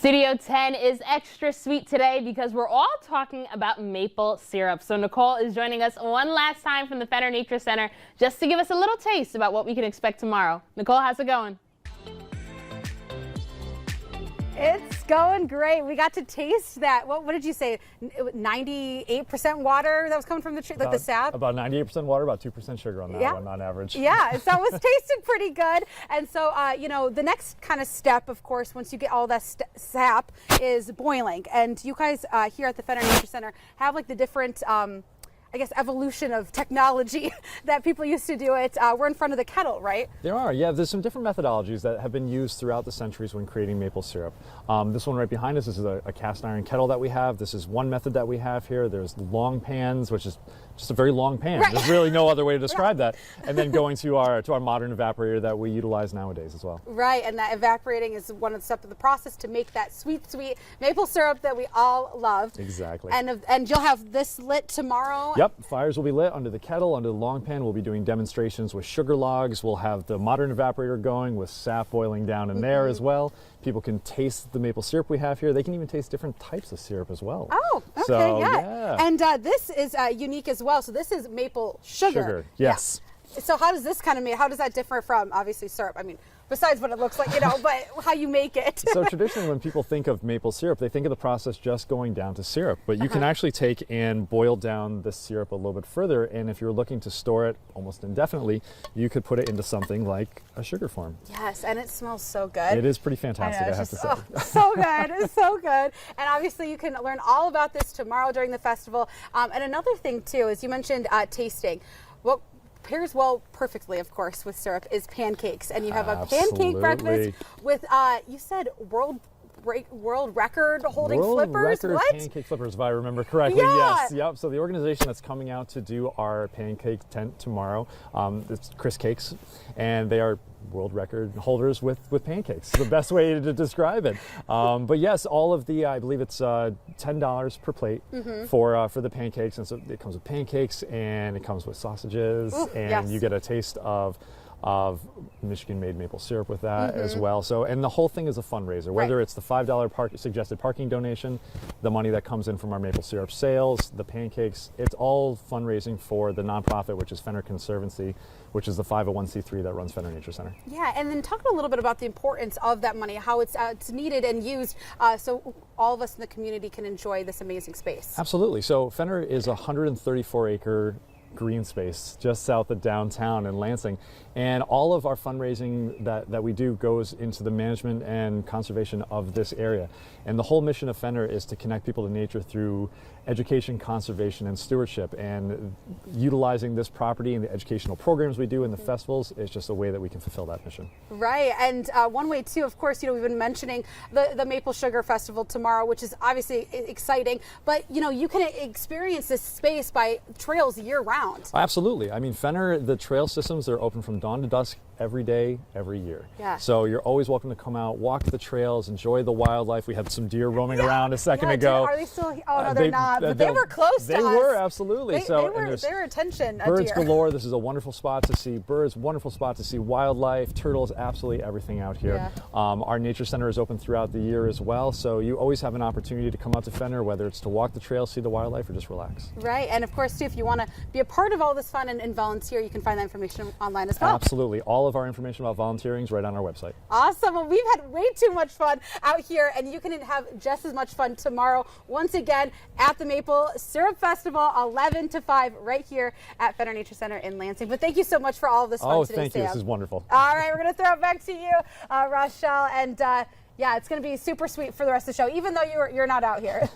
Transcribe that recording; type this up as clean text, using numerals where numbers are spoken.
Studio 10 is extra sweet today because we're all talking about maple syrup. So Nicole is joining us one last time from the Fenner Nature Center just to give us a little taste about what we can expect tomorrow. Nicole, how's it going? It's going great. We got to taste that. What did you say? 98% water that was coming from the tree, like the sap? About 98% water, about 2% sugar on that one on average. Yeah, so it was tasted pretty good. And so, you know, the next kind of step, of course, once you get all that sap is boiling. And you guys here at the Fenner Nature Center have like the different I guess, evolution of technology that people used to do it. We're in front of the kettle, right? There are, yeah. There's some different methodologies that have been used throughout the centuries when creating maple syrup. This one right behind us, this is a cast iron kettle that we have. This is one method that we have here. There's long pans, which is just a very long pan. Right. There's really no other way to describe that. And then going to our modern evaporator that we utilize nowadays as well. Right, and that evaporating is one of the steps of the process to make that sweet, sweet maple syrup that we all love. Exactly. And you'll have this lit tomorrow. Yep, fires will be lit under the kettle, under the long pan. We'll be doing demonstrations with sugar logs. We'll have the modern evaporator going with sap boiling down in there as well. People can taste the maple syrup we have here. They can even taste different types of syrup as well. Oh, okay, so, yeah. And this is unique as well. So this is maple sugar. Sugar, yes. Yeah. So how does this how does that differ from obviously syrup? I mean, besides what it looks like, you know, but how you make it. So traditionally when people think of maple syrup, they think of the process just going down to syrup, but you can actually take and boil down the syrup a little bit further, and if you're looking to store it almost indefinitely, you could put it into something like a sugar form. Yes, and it smells so good. It is pretty fantastic, I have to say. Oh, so good, it's so good. And obviously you can learn all about this tomorrow during the festival. And another thing too is you mentioned tasting. What pairs well perfectly, of course, with syrup is pancakes, and you have a pancake breakfast with you said world record holding flippers. World record pancake flippers, if I remember correctly. Yeah. Yes, yep. So the organization that's coming out to do our pancake tent tomorrow, it's Chris Cakes, and they are world record holders with pancakes. The best way to describe it. But yes, all of the I believe it's $10 per plate for the pancakes, and so it comes with pancakes and it comes with sausages. Ooh, and you get a taste of Michigan-made maple syrup with that as well. So, and the whole thing is a fundraiser, whether it's the $5 suggested parking donation, the money that comes in from our maple syrup sales, the pancakes, it's all fundraising for the nonprofit, which is Fenner Conservancy, which is the 501c3 that runs Fenner Nature Center. Yeah, and then talk a little bit about the importance of that money, how it's needed and used so all of us in the community can enjoy this amazing space. Absolutely. So Fenner is a 134-acre green space just south of downtown in Lansing, and all of our fundraising that we do goes into the management and conservation of this area. And the whole mission of Fenner is to connect people to nature through education, conservation, and stewardship, and utilizing this property and the educational programs we do in the festivals is just a way that we can fulfill that mission. Right, and one way too, of course, you know, we've been mentioning the Maple Sugar Festival tomorrow, which is obviously exciting, but you know, you can experience this space by trails year round. Absolutely. I mean, Fenner, the trail systems, they're open from dawn to dusk every day, every year. Yeah. So you're always welcome to come out, walk the trails, enjoy the wildlife. We had some deer roaming around a second ago. Are they still? Oh no, they're not. But they were close to us. They were, absolutely. They were attention. Birds galore. This is a wonderful spot to see birds, wonderful spot to see wildlife, turtles, absolutely everything out here. Yeah. Our nature center is open throughout the year as well, so you always have an opportunity to come out to Fenner, whether it's to walk the trail, see the wildlife, or just relax. Right, and of course too, if you want to be a part of all this fun and volunteer, you can find that information online as well. Absolutely. All of our information about volunteering is right on our website. Awesome. Well, we've had way too much fun out here, and you can have just as much fun tomorrow, once again, at the Maple Syrup Festival, 11 to 5, right here at Fenner Nature Center in Lansing. But thank you so much for all of this fun today, thank you. Sam. This is wonderful. All right, we're going to throw it back to you, Rochelle, and yeah, it's going to be super sweet for the rest of the show, even though you're not out here.